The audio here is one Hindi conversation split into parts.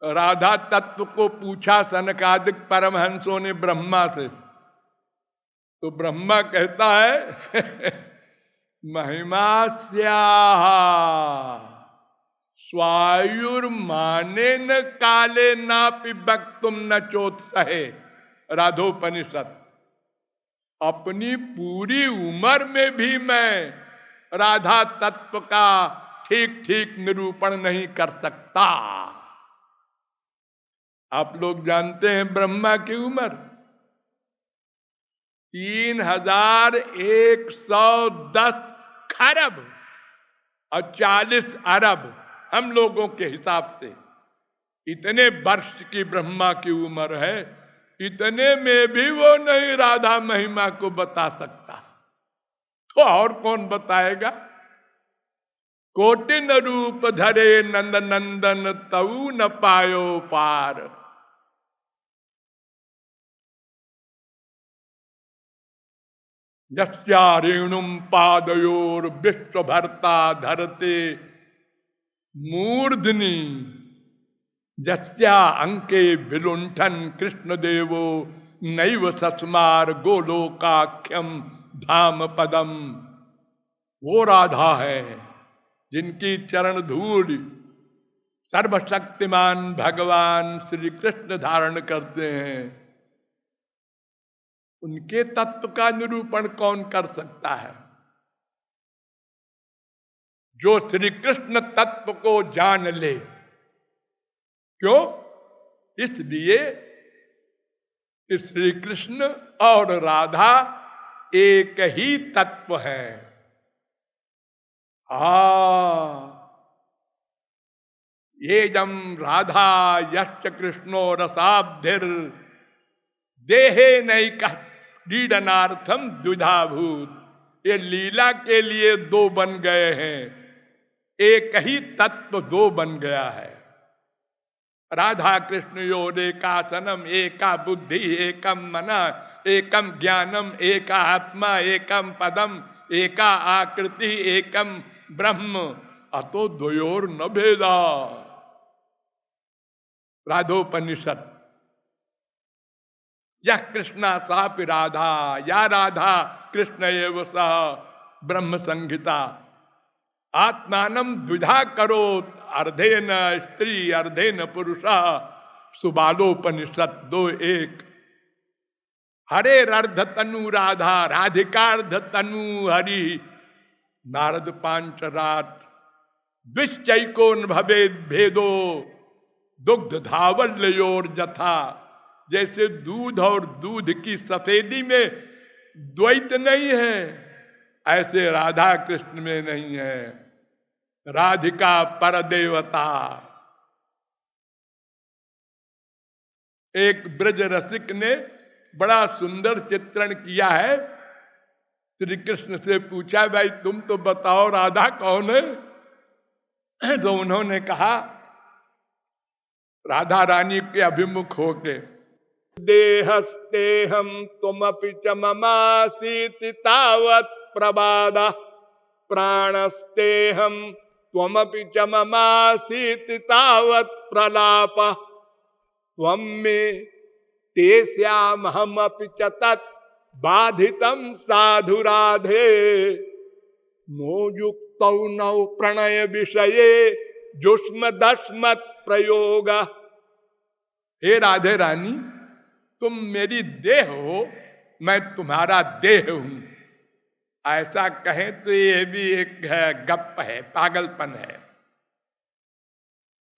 राधा तत्व को पूछा सनकादिक परमहंसों ने ब्रह्मा से, तो ब्रह्मा कहता है महिमास्याः स्वायुर्माने न काले नापि वक्तुम न चोत्सहे। राधोपनिषद। अपनी पूरी उम्र में भी मैं राधा तत्व का ठीक ठीक निरूपण नहीं कर सकता। आप लोग जानते हैं ब्रह्मा की उम्र 3110 खरब और 40 अरब हम लोगों के हिसाब से। इतने वर्ष की ब्रह्मा की उम्र है, इतने में भी वो नहीं राधा महिमा को बता सकता, तो और कौन बताएगा। कोटिन रूप धरे नंद नंदन तऊ न पायो पार। यस्या रेणुम पादयोर विश्व भरता धरते मूर्धनि यस्या अंके विलुंठन कृष्ण देवो नैव सस्मार गोलोकाख्यम धाम पदम। वो राधा है जिनकी चरण धूल सर्वशक्तिमान भगवान श्री कृष्ण धारण करते हैं। उनके तत्व का निरूपण कौन कर सकता है। जो श्री कृष्ण तत्व को जान ले। क्यों? इसलिए कि श्री कृष्ण और राधा एक ही तत्व है। ये जम राधा यश्च कृष्णो रसाब्धिर देहे नैक क्रीडनार्थम द्विधाभूत। ये लीला के लिए दो बन गए हैं, एक ही तत्व दो बन गया है। राधा कृष्ण योरेकासनम एका बुद्धि एकम मना एकम ज्ञानम एका आत्मा एकम पदम एका आकृति एकम ब्रह्म अतो द्वयोर न भेदा। राधोपनिषद। यह कृष्णा सापि राधा या राधा कृष्ण एव सह ब्रह्म संहिता। आत्मानम द्विधा करोत अर्धेन स्त्री अर्धेन पुरुषा। सुबालोपनिषद 2:1। हरे अर्ध तनु राधा राधिकार्ध तनु हरि। नारद पांचरात। द्विश्चैकोन भवेद भेदो दुग्ध धावल्योर जथा। जैसे दूध और दूध की सफेदी में द्वैत नहीं है, ऐसे राधा कृष्ण में नहीं है। राधिका परदेवता। एक ब्रज रसिक ने बड़ा सुंदर चित्रण किया है। श्री कृष्ण से पूछा, भाई तुम तो बताओ राधा कौन है। तो उन्होंने कहा राधा रानी के अभिमुख होके, देहस्तेहम तुमपि च ममासीति तावत् प्रबादा। प्राणस्तेहम त्वमपि च ममासीति तावत् प्रलाप। त्वं मे तेस्यामहमपि च तत् बाधितं साधु राधे। मोयुक्तौ नौ प्रणय विषये जुष्म दस्मत् प्रयोग। हे राधे रानी, तुम मेरी देह हो, मैं तुम्हारा देह हूं। ऐसा कहें तो ये भी एक गप है, पागलपन है।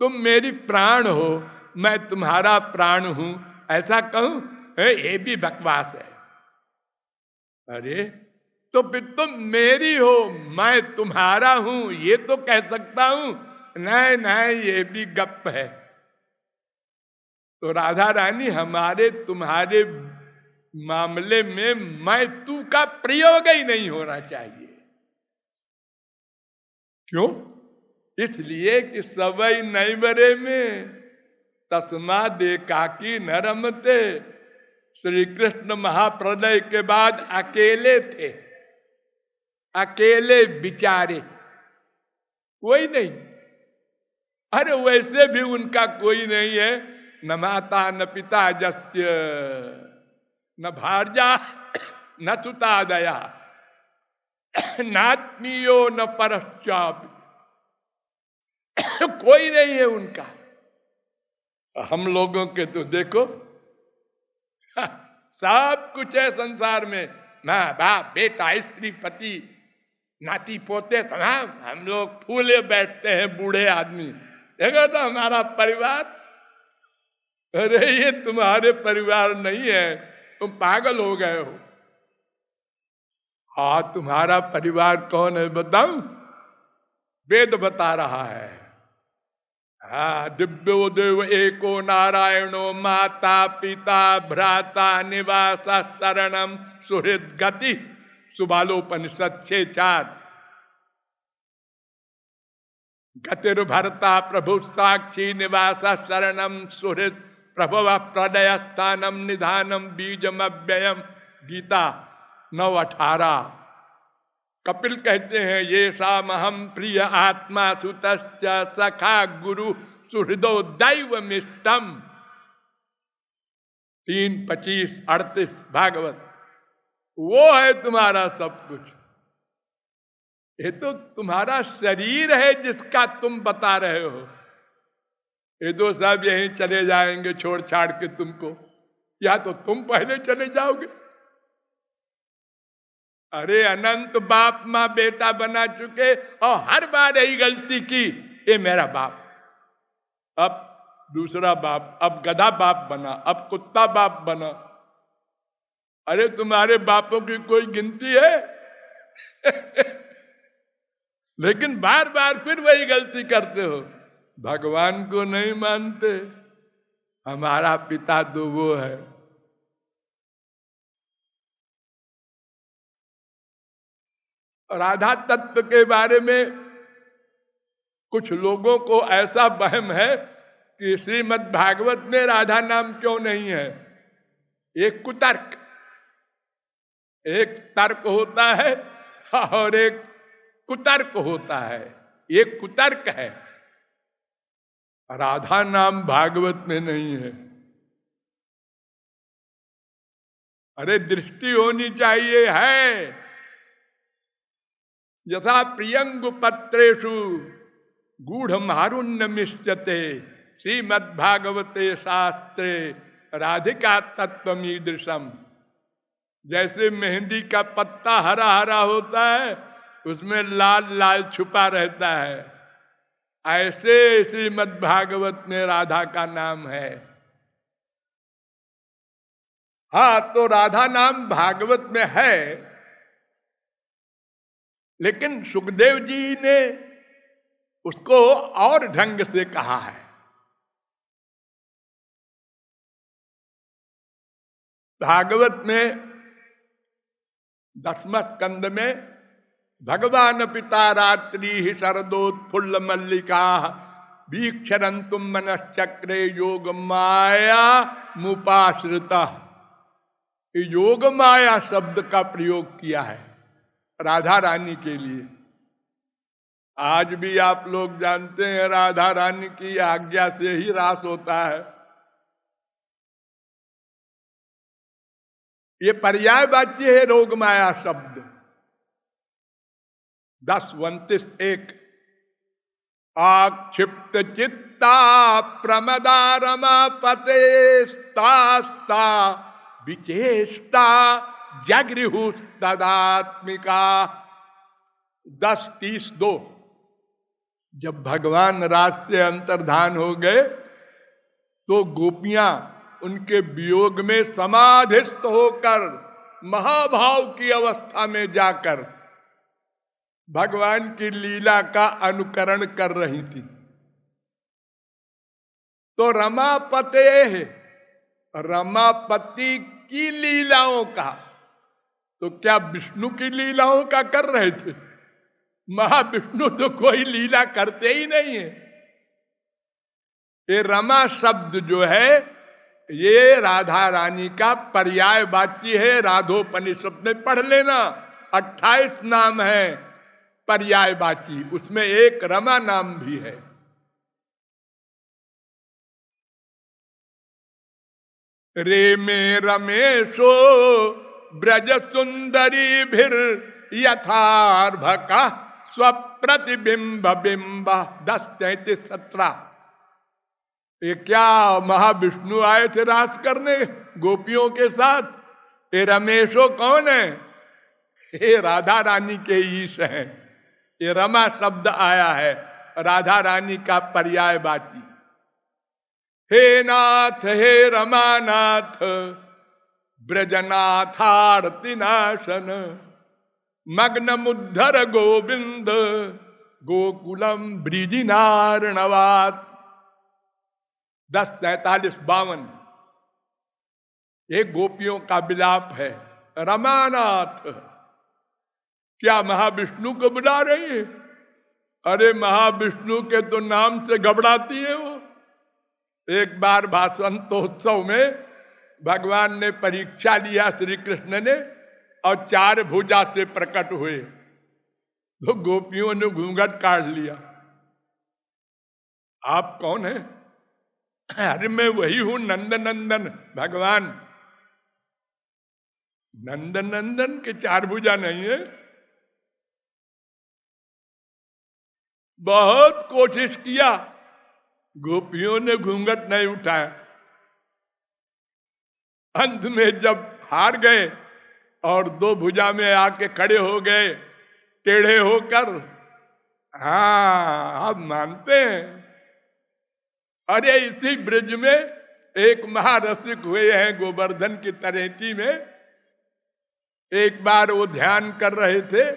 तुम मेरी प्राण हो, मैं तुम्हारा प्राण हूं, ऐसा कहूं ये भी बकवास है। अरे तो फिर तुम मेरी हो, मैं तुम्हारा हूं, ये तो कह सकता हूं। नहीं नहीं, ये भी गप है। तो राधा रानी, हमारे तुम्हारे मामले में मैं तू का प्रयोग ही नहीं होना चाहिए। क्यों? इसलिए कि सबई नैवरे में तस्मा दे काकी न रमते। श्री कृष्ण महाप्रलय के बाद अकेले थे, अकेले बिचारे, कोई नहीं। अरे वैसे भी उनका कोई नहीं है, न माता न पिता जस्य, न भार्या न सुता दया, नात्मीयो न परश्चाप, कोई नहीं है उनका। हम लोगों के तो देखो सब कुछ है संसार में, माँ बाप बेटा स्त्री पति नाती पोते, तमाम हम लोग फूले बैठते हैं बूढ़े आदमी। देखो तो हमारा परिवार, अरे ये तुम्हारे परिवार नहीं है, तुम पागल हो गए हो। हाँ तुम्हारा परिवार कौन है बताऊं? वेद बता रहा है। हाँ, दिव्यो देव एको नारायणो माता पिता भ्राता निवास शरणम सुहृद गति, सुबालोपनिषद 6:4। गतिर भरता प्रभु साक्षी निवास शरणम सुहृद प्रभव प्रलय स्थानम निधानम बीजम अव्ययम, गीता 9:18। कपिल कहते हैं ये सामहम प्रिय आत्मा सुतश्च सखा गुरु सुहृदो दैवमिष्टम, 3:25-38 भागवत। वो है तुम्हारा सब कुछ। ये तो तुम्हारा शरीर है जिसका तुम बता रहे हो। ये तो सब यहीं चले जाएंगे छोड़ छाड़ के तुमको, या तो तुम पहले चले जाओगे। अरे अनंत बाप माँ बेटा बना चुके और हर बार यही गलती की, ये मेरा बाप, अब दूसरा बाप, अब गधा बाप बना, अब कुत्ता बाप बना। अरे तुम्हारे बापों की कोई गिनती है? लेकिन बार बार फिर वही गलती करते हो, भगवान को नहीं मानते। हमारा पिता तो वो है। राधा तत्व के बारे में कुछ लोगों को ऐसा वहम है कि श्रीमद् भागवत में राधा नाम क्यों नहीं है। एक कुतर्क, एक तर्क होता है और एक कुतर्क होता है। एक कुतर्क है, राधा नाम भागवत में नहीं है। अरे दृष्टि होनी चाहिए है। यथा प्रियंगु पत्रेषु गूढ़ मारुण्य मिष्यते, श्रीमद्भागवते शास्त्रे राधिका तत्वमीदृशम। जैसे मेहंदी का पत्ता हरा हरा होता है, उसमें लाल लाल छुपा रहता है, ऐसे श्रीमद्भागवत में राधा का नाम है। हाँ, तो राधा नाम भागवत में है, लेकिन सुखदेव जी ने उसको और ढंग से कहा है। भागवत में 10वें स्कंद में भगवान पिता रात्रि शरदोत्फुल्ल मल्लिका वीक्षरंतुम मनश्चक्रे योग माया मुपाश्रिता, योग माया शब्द का प्रयोग किया है राधा रानी के लिए। आज भी आप लोग जानते हैं राधा रानी की आज्ञा से ही रास होता है। ये पर्यायवाची है योग माया शब्द। 10:29 आक्षिप्त चित्ता प्रमदा रमा पतेस्तास्ता विचेष्टा जगृहु तदात्मिका। 10:32 जब भगवान रास से अंतर्धान हो गए तो गोपियां उनके वियोग में समाधिस्थ होकर महाभाव की अवस्था में जाकर भगवान की लीला का अनुकरण कर रही थी। तो रमापते है, रमापति की लीलाओं का, तो क्या विष्णु की लीलाओं का कर रहे थे? महाविष्णु तो कोई लीला करते ही नहीं है। ये रमा शब्द जो है ये राधा रानी का पर्यायवाची है। राधोपनिषद में पढ़ लेना, 28 नाम है पर्यायवाची, उसमें एक रमा नाम भी है। रे में रमेशो ब्रज सुंदरी भीर यथार्भका स्वप्रतिबिंब बिंब 10:33-17। ये क्या महाविष्णु आए थे रास करने गोपियों के साथ? ये रमेशो कौन है? ये राधा रानी के ईश हैं। ये रमा शब्द आया है राधा रानी का पर्यायवाची। हे नाथ हे रमानाथ ब्रजनाथारति नाशन मग्न मुद्धर गोविंद गोकुलम ब्रिजिनार्णवात। 10:47-52 ये गोपियों का विलाप है। रमानाथ, क्या महाविष्णु को बुला रही है? अरे महाविष्णु के तो नाम से घबराती है वो। एक बार भाषंतोत्सव में भगवान ने परीक्षा लिया श्री कृष्ण ने, और 4 भुजा से प्रकट हुए तो गोपियों ने घूंघट काट लिया। आप कौन है? अरे मैं वही हूं नंद नंदन भगवान। नंद नंदन के 4 भुजा नहीं है। बहुत कोशिश किया, गोपियों ने घूंघट नहीं उठाया। अंत में जब हार गए और 2 भुजा में आके खड़े हो गए टेढ़े होकर, हाँ आप मानते हैं। अरे इसी ब्रिज में एक महारसिक हुए हैं गोवर्धन की तरेची में। एक बार वो ध्यान कर रहे थे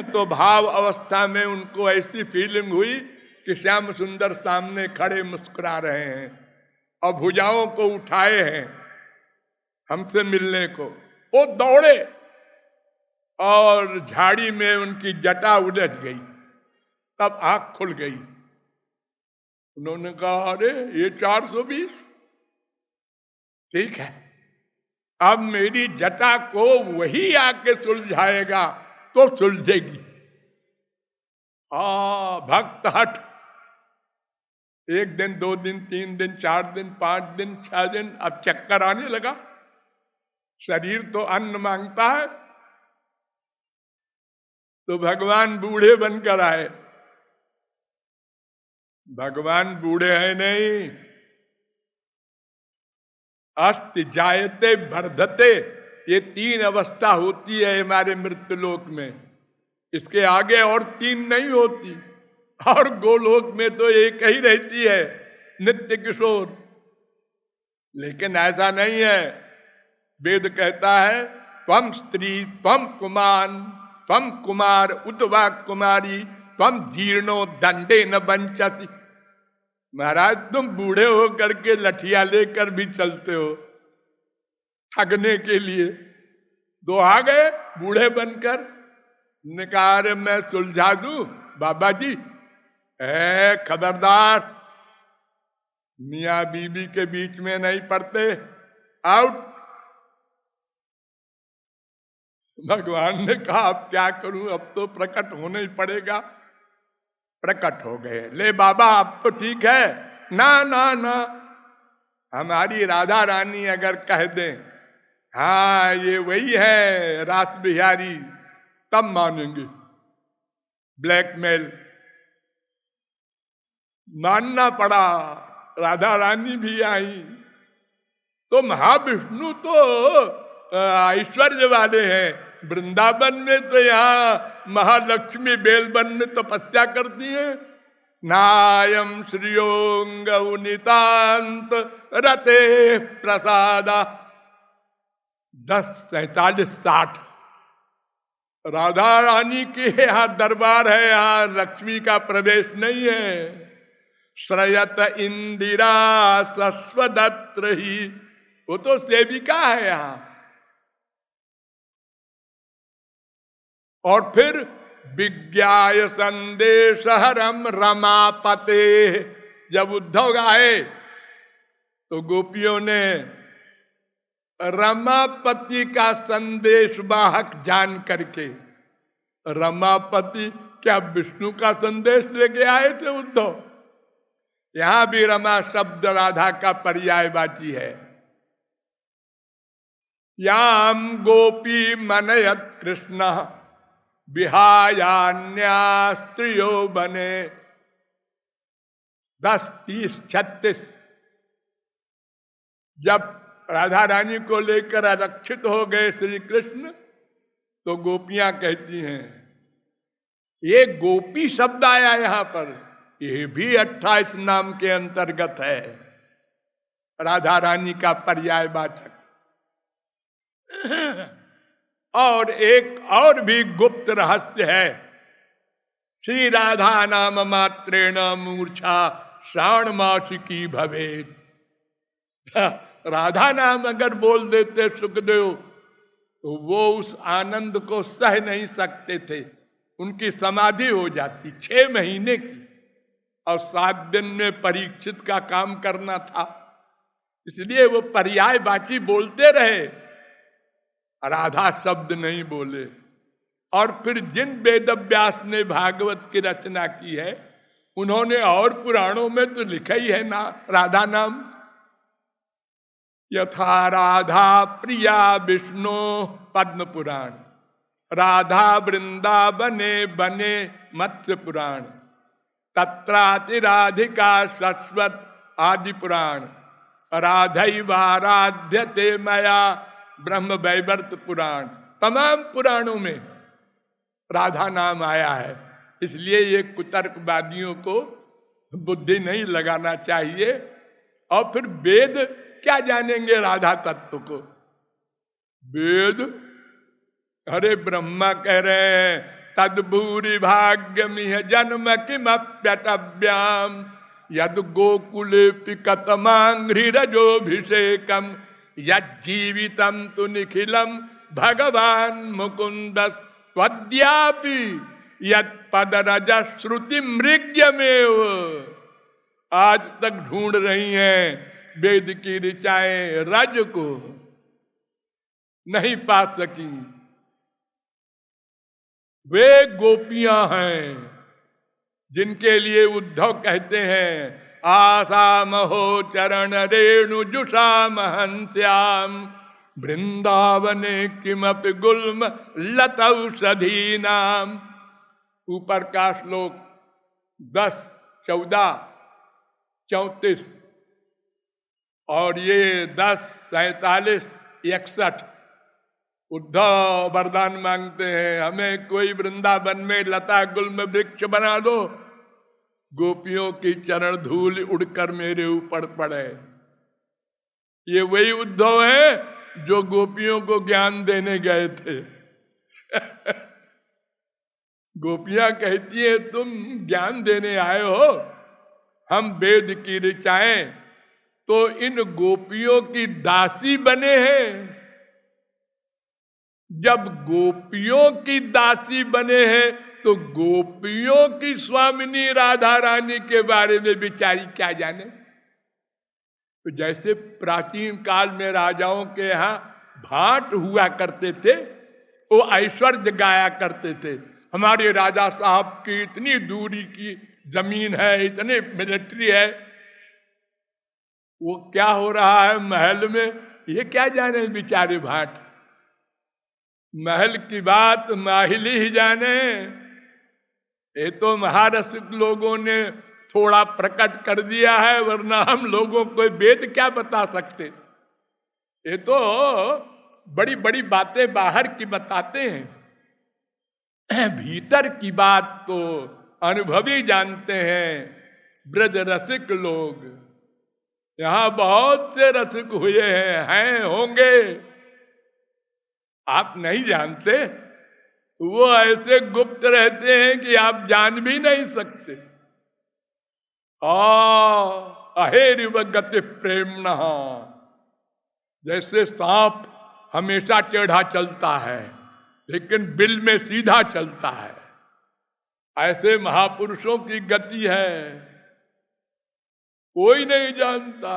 तो भाव अवस्था में उनको ऐसी फीलिंग हुई कि श्याम सुंदर सामने खड़े मुस्कुरा रहे हैं और भुजाओं को उठाए हैं हमसे मिलने को। वो दौड़े और झाड़ी में उनकी जटा उलझ गई। तब आंख खुल गई। उन्होंने कहा अरे ये 420 ठीक है, अब मेरी जटा को वही आके सुलझाएगा तो सुलझेगी। भक्त हट। 1 दिन 2 दिन 3 दिन 4 दिन 5 दिन 6 दिन, अब चक्कर आने लगा। शरीर तो अन्न मांगता है। तो भगवान बूढ़े बनकर आए। भगवान बूढ़े हैं नहीं। अस्ति जायते वर्धते, ये 3 अवस्था होती है हमारे मृत्युलोक में। इसके आगे और 3 नहीं होती। और गोलोक में तो एक ही रहती है, नित्य किशोर। लेकिन ऐसा नहीं है। वेद कहता है त्वम स्त्री त्वम कुमान त्वम कुमार उतवा कुमारी त्वम जीर्णो दंडे न बंचती। महाराज तुम बूढ़े हो करके लठिया लेकर भी चलते हो ठगने के लिए। 2 आ गए बूढ़े बनकर। निकार मैं सुलझा दूं बाबा जी। खबरदार, मियाँ बीबी के बीच में नहीं पड़ते। आउट। भगवान ने कहा अब क्या करूं, अब तो प्रकट होना ही पड़ेगा। प्रकट हो गए। ले बाबा अब तो ठीक है। ना ना ना, हमारी राधा रानी अगर कह दें हाँ ये वही है रास बिहारी, तब मानेंगे। ब्लैकमेल मानना पड़ा। राधा रानी भी आई। तो महाविष्णु तो ऐश्वर्य वाले हैं। वृंदावन में तो यहाँ महालक्ष्मी बेलवन में तपस्या करती है। नायम श्रियोंग नितांत रते प्रसादा। 10:47-60 राधा रानी के यहाँ दरबार है। यहाँ लक्ष्मी का प्रवेश नहीं है। श्रयत इंदिरा सस्वदत्र ही, वो तो सेविका है यहाँ। और फिर विज्ञाय संदेश हरम रमापते, जब उद्धव आए तो गोपियों ने रमापति का संदेश वाहक जान करके, रमापति क्या विष्णु का संदेश लेके आए थे उद्धव। यहां भी रमा शब्द राधा का पर्यायवाची है। याम गोपी मनयत कृष्ण विहायान्या स्त्रियो बने। 10, 30, 36 जब राधा रानी को लेकर आरक्षित हो गए श्री कृष्ण, तो गोपियां कहती हैं, ये गोपी शब्द आया यहां पर, ये भी 28 नाम के अंतर्गत है, राधा रानी का पर्यायवाचक। और एक और भी गुप्त रहस्य है, श्री राधा नाम मात्रेण मूर्छा श्रावण मास की भवेत। राधा नाम अगर बोल देते सुखदेव, तो वो उस आनंद को सह नहीं सकते थे, उनकी समाधि हो जाती 6 महीने की, और 7 दिन में परीक्षित का काम करना था, इसलिए वो पर्यायवाची बोलते रहे, राधा शब्द नहीं बोले। और फिर जिन वेदव्यास ने भागवत की रचना की है, उन्होंने और पुराणों में तो लिखा ही है ना राधा नाम। यथा राधा प्रिया विष्णु पद्म पुराण, राधा वृंदावने बने मत्स्य पुराण, तत्राति राधिका शाश्वत आदि पुराण, राधैवाराध्यते मया ब्रह्म वैवर्त पुराण। तमाम पुराणों में राधा नाम आया है, इसलिए ये कुतर्कवादियों को बुद्धि नहीं लगाना चाहिए। और फिर वेद क्या जानेंगे राधा तत्व को? वेद, अरे ब्रह्मा कह रहे हैं, तद्भूरि भाग्यमिह जन्म किमप्यटव्याम यद गोकुले पिकतमांघ्रिरजोभिषेकम यज्जीवितम तु निखिलम भगवान मुकुंदस त्वद्यापि यत्पदरज श्रुति मृग्यमेव। आज तक ढूंढ रही हैं वेद की ऋचाएं रज को, नहीं पा सकी। वे गोपियां हैं जिनके लिए उद्धव कहते हैं, आशा महो चरण रेणु जुषा महंस्याम वृंदावने किमपि गुल्म लतौषधी नाम। ऊपर का श्लोक 10, 14, 34 और ये 10, 47, 61। उद्धव वरदान मांगते हैं, हमें कोई वृंदावन में लता गुल्म वृक्ष बना दो, गोपियों की चरण धूल उड़कर मेरे ऊपर पड़े। ये वही उद्धव है जो गोपियों को ज्ञान देने गए थे। गोपियां कहती है, तुम ज्ञान देने आए हो, हम वेद की ऋचाएं तो इन गोपियों की दासी बने हैं। जब गोपियों की दासी बने हैं, तो गोपियों की स्वामिनी राधा रानी के बारे में बिचारी क्या जाने। तो जैसे प्राचीन काल में राजाओं के यहाँ भाट हुआ करते थे, वो ऐश्वर्य गाया करते थे, हमारे राजा साहब की इतनी दूरी की जमीन है, इतने मिलिट्री है। वो क्या हो रहा है महल में, ये क्या जाने बेचारे भाट। महल की बात माहिली ही जाने। ये तो महारसिक लोगों ने थोड़ा प्रकट कर दिया है, वरना हम लोगों को वेद क्या बता सकते। ये तो बड़ी बड़ी बातें बाहर की बताते हैं, भीतर की बात तो अनुभवी जानते हैं ब्रज रसिक लोग। यहां बहुत से रसिक हुए हैं होंगे, आप नहीं जानते। वो ऐसे गुप्त रहते हैं कि आप जान भी नहीं सकते। अहेरिव गति प्रेमणा, जैसे सांप हमेशा टेढ़ा चलता है लेकिन बिल में सीधा चलता है, ऐसे महापुरुषों की गति है, कोई नहीं जानता।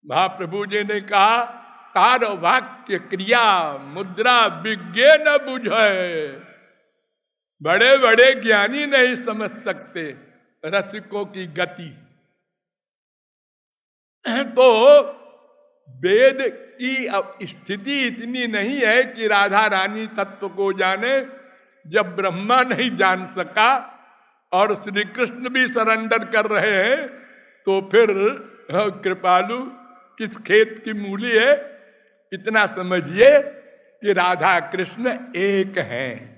महाप्रभु जी ने कहा, कार वाक्य क्रिया मुद्रा विज्ञ न बुझे। बड़े बड़े ज्ञानी नहीं समझ सकते रसिकों की गति। तो वेद की स्थिति इतनी नहीं है कि राधा रानी तत्व को जाने। जब ब्रह्मा नहीं जान सका और श्री कृष्ण भी सरेंडर कर रहे हैं, तो फिर कृपालु किस खेत की मूली है। इतना समझिए कि राधा कृष्ण एक हैं।